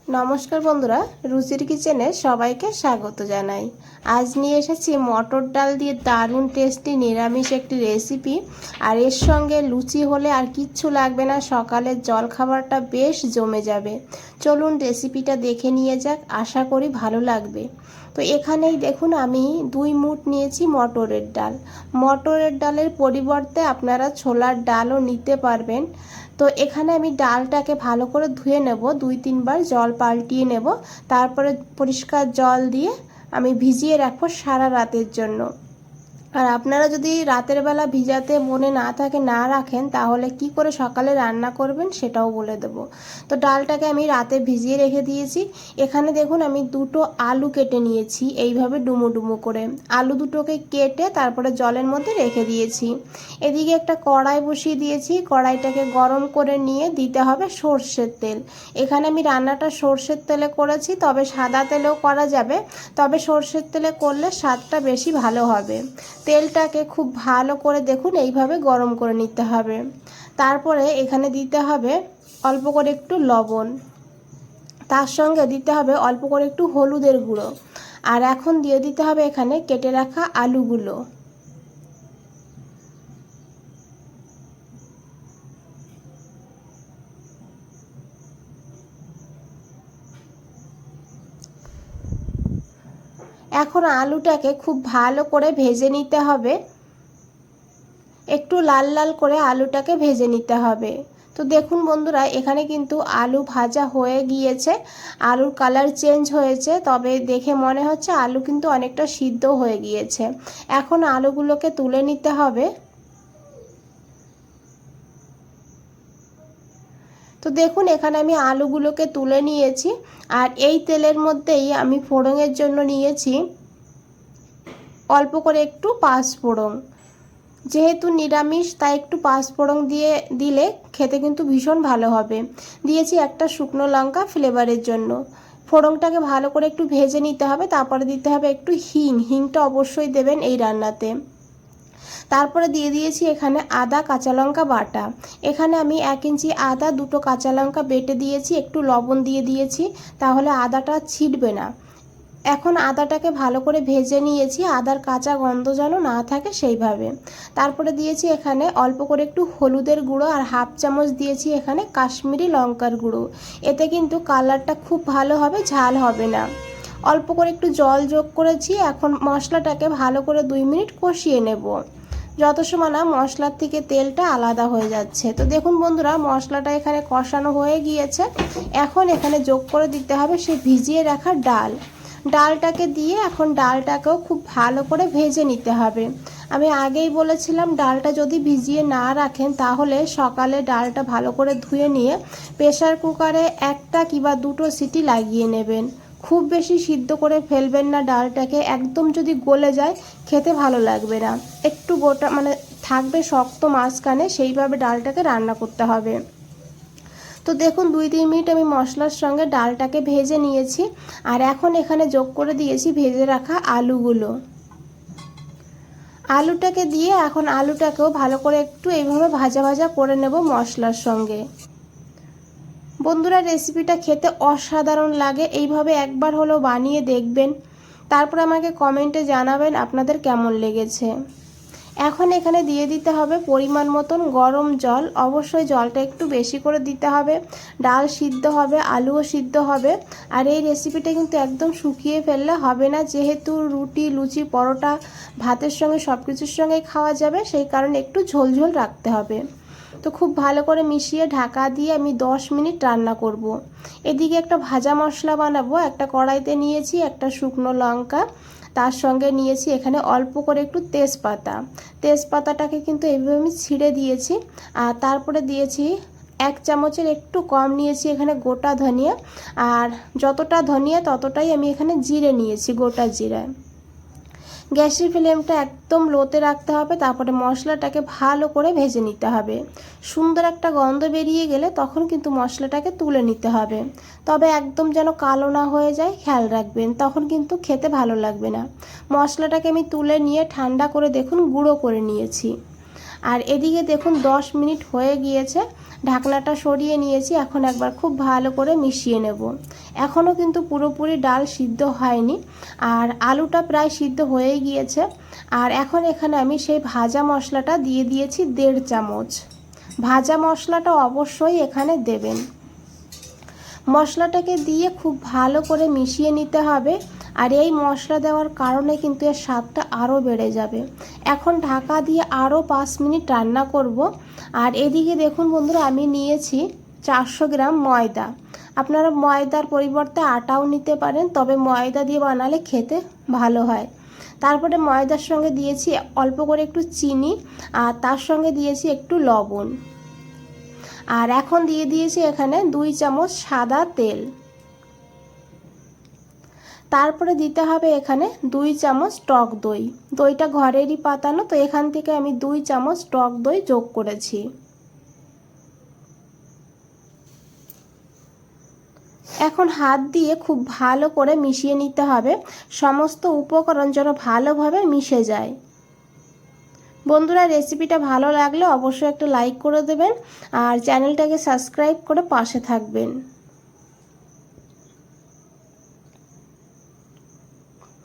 নমস্কার বন্ধুরা, রুচির কিচেনে সবাইকে স্বাগত জানাই। আজ নিয়ে এসেছি মটর ডাল দিয়ে দারুণ টেস্টি নিরামিষ একটি রেসিপি। আর এর সঙ্গে লুচি হলে আর কিচ্ছু লাগবে না, সকালের জলখাবারটা বেশ জমে যাবে। চলুন রেসিপিটা দেখে নিয়ে যাক, আশা করি ভালো লাগবে। তো এখানেই দেখুন আমি 2 মুঠ নিয়েছি মটরের ডাল। মটরের ডালের পরিবর্তে আপনারা ছোলার ডালও নিতে পারবেন। তো এখানে আমি ডালটাকে ভালো করে ধুয়ে নেব, 2-3 বার জল পাল্টিয়ে নেব। তারপরে পরিষ্কার জল দিয়ে আমি ভিজিয়ে রাখবো সারা রাতের জন্য। আর আপনারা যদি রাতের বেলা ভিজাতে মনে না থাকে, না রাখেন, তাহলে কি করে সকালে রান্না করবেন সেটাও বলে দেব। তো ডালটাকে আমি রাতে ভিজিয়ে রেখে দিয়েছি। এখানে দেখুন আমি 2টো আলু কেটে নিয়েছি, এইভাবে ডুমো ডুমো করে আলু দুটোকে কেটে তারপরে জলের মধ্যে রেখে দিয়েছি। এদিকে একটা কড়াই বসিয়ে দিয়েছি, কড়াইটাকে গরম করে নিয়ে দিতে হবে সর্ষের তেল। এখানে আমি রান্নাটা সর্ষের তেলে করেছি, তবে সাদা তেলেও করা যাবে, তবে সর্ষের তেলে করলে স্বাদটা বেশি ভালো হবে। তেলটাকে খুব ভালো করে দেখুন এইভাবে গরম করে নিতে হবে। তারপরে এখানে দিতে হবে অল্প করে একটু লবণ, তার সঙ্গে দিতে হবে অল্প করে একটু হলুদের গুঁড়ো। আর এখন দিয়ে দিতে হবে এখানে কেটে রাখা আলুগুলো। এখন আলুটাকে খুব ভালো করে ভেজে নিতে হবে, একটু লাল লাল করে আলুটাকে ভেজে নিতে হবে। তো দেখুন বন্ধুরা, এখানে কিন্তু আলু ভাজা হয়ে গিয়েছে, আলুর কালার চেঞ্জ হয়েছে, তবে দেখে মনে হচ্ছে আলু কিন্তু অনেকটা সিদ্ধ হয়ে গিয়েছে। এখন আলুগুলোকে তুলে নিতে হবে। তো দেখুন এখানে আমি আলুগুলোকে তুলে নিয়েছি। আর এই তেলের মধ্যেই আমি ফোড়নের জন্য নিয়েছি অল্প করে একটু পাঁচফোড়ন। যেহেতু নিরামিষ তাই একটু পাঁচফোড়ন দিলে খেতে কিন্তু ভীষণ ভালো হবে। দিয়েছি একটা শুকনো লঙ্কা ফ্লেভারের জন্য। ফোড়নটাকে ভালো করে একটু ভেজে নিতে হবে, তারপরে দিতে হবে একটু হিংটা অবশ্যই দেবেন এই রান্নাতে। তারপরে দিয়ে দিয়েছি এখানে আদা কাঁচা লঙ্কা বাটা। এখানে আমি 1 ইঞ্চি আদা, 2টো কাঁচা লঙ্কা বেটে দিয়েছি, একটু লবণ দিয়ে দিয়েছি, তাহলে আদাটা ছিটবে না। এখন আদাটাকে ভালো করে ভেজে নিয়েছি, আদার কাঁচা গন্ধ যেন না থাকে সেইভাবে। তারপরে দিয়েছি এখানে অল্প করে একটু হলুদের গুঁড়ো, আর 1/2 চামচ দিয়েছি এখানে কাশ্মীরি লঙ্কার গুঁড়ো। এতে কিন্তু কালারটা খুব ভালো হবে, ঝাল হবে না। অল্প করে একটু জল যোগ করেছি। এখন মশলাটাকে ভালো করে 2 মিনিট কষিয়ে নেব, যত সময় না মশলার থেকে তেলটা আলাদা হয়ে যাচ্ছে। তো দেখুন বন্ধুরা, মশলাটা এখানে কষানো হয়ে গিয়েছে। এখন এখানে যোগ করে দিতে হবে সেই ভিজিয়ে রাখা ডালটাকে দিয়ে এখন ডালটাকেও খুব ভালো করে ভেজে নিতে হবে। আমি আগেই বলেছিলাম ডালটা যদি ভিজিয়ে না রাখেন তাহলে সকালে ডালটা ভালো করে ধুয়ে নিয়ে প্রেসার কুকারে 1টা কিংবা 2টো সিটি লাগিয়ে নেবেন। খুব বেশি সিদ্ধ করে ফেলবেন না ডালটাকে, একদম যদি গলে যায় খেতে ভালো লাগবে না। একটু গোটা মানে থাকবে শক্ত মাঝখানে, সেইভাবে ডালটাকে রান্না করতে হবে। তো দেখুন 2-3 মিনিট আমি মশলার সঙ্গে ডালটাকে ভেজে নিয়েছি। আর এখন এখানে যোগ করে দিয়েছি ভেজে রাখা আলুটাকে দিয়ে এখন আলুটাকেও ভালো করে একটু এইভাবে ভাজা ভাজা করে নেব মশলার সঙ্গে। বন্ধুরা, রেসিপিটা খেতে অসাধারণ লাগে, এইভাবে একবার হলেও বানিয়ে দেখবেন, তারপর আমাকে কমেন্টে জানাবেন আপনাদের কেমন লেগেছে। এখন এখানে দিয়ে দিতে হবে পরিমাণ মতন গরম জল। অবশ্যই জলটা একটু বেশি করে দিতে হবে, ডাল সিদ্ধ হবে, আলুও সিদ্ধ হবে। আর এই রেসিপিটা কিন্তু একদম শুকিয়ে ফেললে হবে না, যেহেতু রুটি, লুচি, পরোটা, ভাতের সঙ্গে সব কিছুর সঙ্গেই খাওয়া যাবে, সেই কারণে একটু ঝোলঝোল রাখতে হবে। তো খুব ভালো করে মিশিয়ে ঢাকা দিয়ে আমি 10 মিনিট রান্না করব। এদিকে একটা ভাজা মশলা বানাবো। একটা কড়াইতে নিয়েছি একটা শুকনো লঙ্কা, তার সঙ্গে নিয়েছি এখানে অল্প করে একটু তেজপাতাটাকে কিন্তু এইভাবে আমি ছিঁড়ে দিয়েছি। আর তারপরে দিয়েছি 1 চামচের একটু কম নিয়েছি এখানে গোটা ধনিয়া। আর যতটা ধনিয়া ততটাই আমি এখানে জিরে নিয়েছি, গোটা জিরা। গ্যাসের ফ্লেমটা একদম লোতে রাখতে হবে। তারপরে মশলাটাকে ভালো করে ভেজে নিতে হবে। সুন্দর একটা গন্ধ বেরিয়ে গেলে তখন কিন্তু মশলাটাকে তুলে নিতে হবে, তবে একদম যেন কালো না হয়ে যায় খেয়াল রাখবেন, তখন কিন্তু খেতে ভালো লাগবে না। মশলাটাকে আমি তুলে নিয়ে ঠান্ডা করে দেখুন গুঁড়ো করে নিয়েছি। আর এদিকে দেখুন 10 মিনিট হয়ে গিয়েছে। ঢাকনাটা সরিয়ে নিয়েছি। এখন একবার খুব ভালো করে মিশিয়ে নেব। এখনও কিন্তু পুরোপুরি ডাল সিদ্ধ হয়নি, আর আলুটা প্রায় সিদ্ধ হয়েই গিয়েছে। আর এখন এখানে আমি সেই ভাজা মশলাটা দিয়ে দিয়েছি 1.5 চামচ। ভাজা মশলাটা অবশ্যই এখানে দেবেন। মশলাটাকে দিয়ে খুব ভালো করে মিশিয়ে নিতে হবে। আর এই মশলা দেওয়ার কারণে কিন্তু এর স্বাদটা আরও বেড়ে যাবে। এখন ঢাকা দিয়ে আরও 5 মিনিট রান্না করব। আর এদিকে দেখুন বন্ধুরা, আমি নিয়েছি 400 গ্রাম ময়দা। আপনারা ময়দার পরিবর্তে আটাও নিতে পারেন, তবে ময়দা দিয়ে বানালে খেতে ভালো হয়। তারপরে ময়দার সঙ্গে দিয়েছি অল্প করে একটু চিনি, আর তার সঙ্গে দিয়েছি একটু লবণ। আর এখন দিয়ে দিয়েছি এখানে 2 চামচ সাদা তেল। তারপরে দিতে হবে এখানে 2 চামচ টক দই। দইটা ঘরেরই পাতানো, তো এখান থেকে আমি 2 চামচ টক দই যোগ করেছি। এখন হাত দিয়ে খুব ভালো করে মিশিয়ে নিতে হবে, সমস্ত উপকরণ যেন ভালোভাবে মিশে যায়। বন্ধুরা, রেসিপিটা ভালো লাগলে অবশ্যই একটা লাইক করে দেবেন, আর চ্যানেলটাকে সাবস্ক্রাইব করে পাশে থাকবেন।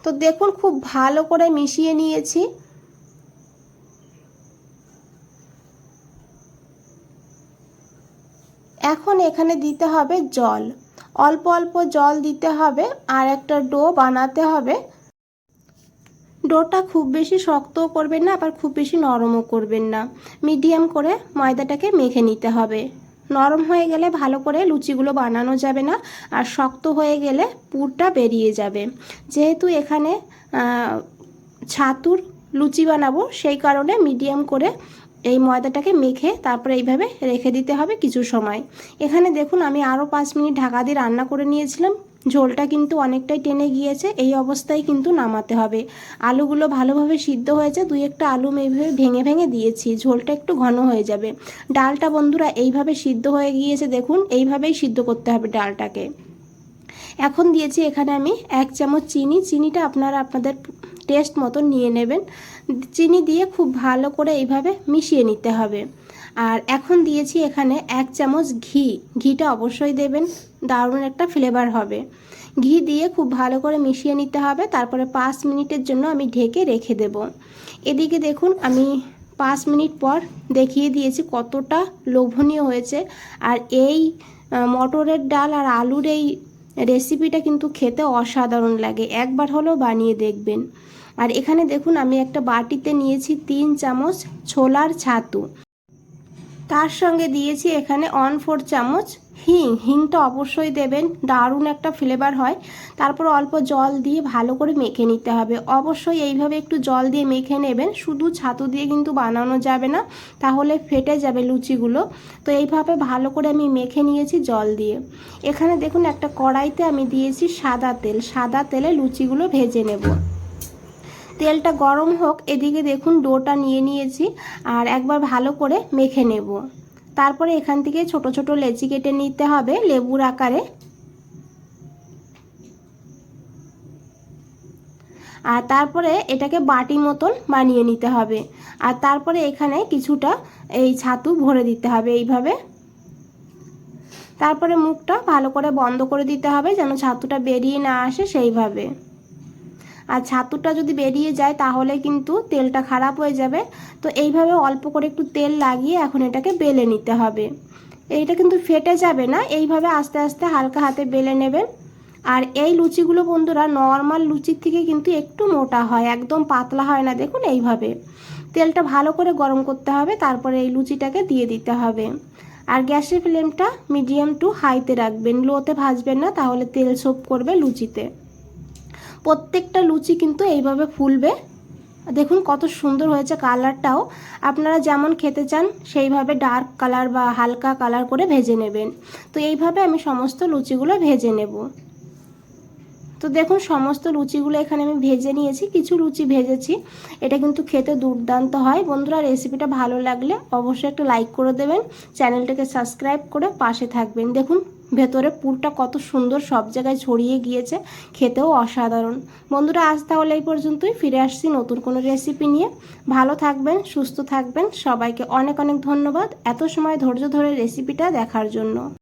তো দেখুন, খুব ভালো করে মিশিয়ে নিয়েছি। এখন এখানে দিতে হবে জল, অল্প অল্প জল দিতে হবে। আর একটা ডো বানাতে হবে। ডোটা খুব বেশি শক্তও করবেন না, আবার খুব বেশি নরমও করবেন না, মিডিয়াম করে ময়দাটাকে মেখে নিতে হবে। নরম হয়ে গেলে ভালো করে লুচিগুলো বানানো যাবে না, আর শক্ত হয়ে গেলে পুরটা বেরিয়ে যাবে। যেহেতু এখানে ছাতুর লুচি বানাবো, সেই কারণে মিডিয়াম করে এই ময়দাটাকে মেখে তারপরে এইভাবে রেখে দিতে হবে কিছু সময়। এখানে দেখুন, আমি আরও 5 মিনিট ঢাকা দিয়ে রান্না করে নিয়েছিলাম। ঝোলটা কিন্তু অনেকটাই টেনে গিয়েছে। এই অবস্থায় কিন্তু নামাতে হবে। আলুগুলো ভালোভাবে সিদ্ধ হয়েছে, 2-1টা আলু এইভাবে ভেঙে ভেঙে দিয়েছি, ঝোলটা একটু ঘন হয়ে যাবে। ডালটা বন্ধুরা এইভাবে সিদ্ধ হয়ে গিয়েছে, দেখুন এইভাবেই সিদ্ধ করতে হবে ডালটাকে। এখন দিয়েছি এখানে আমি 1 চামচ চিনি। চিনিটা আপনারা আপনাদের টেস্ট মতো নিয়ে নেবেন। চিনি দিয়ে খুব ভালো করে এইভাবে মিশিয়ে নিতে হবে। আর এখন দিয়েছি এখানে 1 চামচ ঘি। ঘিটা অবশ্যই দেবেন, দারুণ একটা ফ্লেভার হবে। ঘি দিয়ে খুব ভালো করে মিশিয়ে নিতে হবে। তারপরে 5 মিনিটের জন্য আমি ঢেকে রেখে দেব। এদিকে দেখুন, আমি 5 মিনিট পর দেখিয়ে দিয়েছি কতটা লোভনীয় হয়েছে। আর এই মটরের ডাল আর আলুর এই রেসিপিটা কিন্তু খেতে অসাধারণ লাগে, একবার হলেও বানিয়ে দেখবেন। আর এখানে দেখুন, আমি একটা বাটিতে নিয়েছি 3 চামচ ছোলার ছাতু। তার সঙ্গে দিয়েছি এখানে 1/4 চামচ হিং। হিংটা অবশ্যই দেবেন, দারুণ একটা ফ্লেভার হয়। তারপর অল্প জল দিয়ে ভালো করে মেখে নিতে হবে। অবশ্যই এইভাবে একটু জল দিয়ে মেখে নেবেন, শুধু ছাতু দিয়ে কিন্তু বানানো যাবে না, তাহলে ফেটে যাবে লুচিগুলো। তো এইভাবে ভালো করে আমি মেখে নিয়েছি জল দিয়ে। এখানে দেখুন, একটা কড়াইতে আমি দিয়েছি সাদা তেল। সাদা তেলে লুচিগুলো ভেজে নেব। তেলটা গরম হোক, এদিকে দেখুন ডোটা নিয়ে নিয়েছি, আর একবার ভালো করে মেখে নেব। তারপরে এখান থেকে ছোট ছোট লেচি কেটে নিতে হবে লেবুর আকারে। আর তারপরে এটাকে বাটি মতন বানিয়ে নিতে হবে। আর তারপরে এখানে কিছুটা এই ছাতু ভরে দিতে হবে এইভাবে। তারপরে মুখটা ভালো করে বন্ধ করে দিতে হবে, যেন ছাতুটা বেরিয়ে না আসে সেইভাবে। আর ছাতুটা যদি বেরিয়ে যায় তাহলে কিন্তু তেলটা খারাপ হয়ে যাবে। তো এইভাবে অল্প করে একটু তেল লাগিয়ে এখন এটাকে বেলে নিতে হবে। এইটা কিন্তু ফেটে যাবে না, এইভাবে আস্তে আস্তে হালকা হাতে বেলে নেবেন। আর এই লুচিগুলো বন্ধুরা নর্মাল লুচির থেকে কিন্তু একটু মোটা হয়, একদম পাতলা হয় না। দেখুন এইভাবে তেলটা ভালো করে গরম করতে হবে, তারপরে এই লুচিটাকে দিয়ে দিতে হবে। আর গ্যাসের ফ্লেমটা মিডিয়াম টু হাইতে রাখবেন, লোতে ভাজবেন না, তাহলে তেল সোপ করবে লুচিতে। প্রত্যেকটা লুচি কিন্তু এইভাবে ফুলবে। দেখুন কত সুন্দর হয়েছে কালারটাও। আপনারা যেমন খেতে চান সেইভাবে ডার্ক কালার বা হালকা কালার করে ভেজে নেবেন। তো এইভাবে আমি সমস্ত লুচিগুলো ভেজে নেব। তো দেখুন সমস্ত লুচিগুলো এখানে আমি ভেজে নিয়েছি, কিছু লুচি ভেজেছি। এটা কিন্তু খেতে দুর্দান্ত হয়। বন্ধুরা, রেসিপিটা ভালো লাগলে অবশ্যই একটা লাইক করে দেবেন, চ্যানেলটাকে সাবস্ক্রাইব করে পাশে থাকবেন। দেখুন ভেতরে পুরটা কত সুন্দর সব জায়গায় ছড়িয়ে গিয়েছে, খেতেও অসাধারণ। বন্ধুরা আজ তাহলে এই পর্যন্তই, ফিরে আসছি নতুন কোনো রেসিপি নিয়ে। ভালো থাকবেন, সুস্থ থাকবেন, সবাইকে অনেক অনেক ধন্যবাদ এত সময় ধৈর্য ধরে রেসিপিটা দেখার জন্য।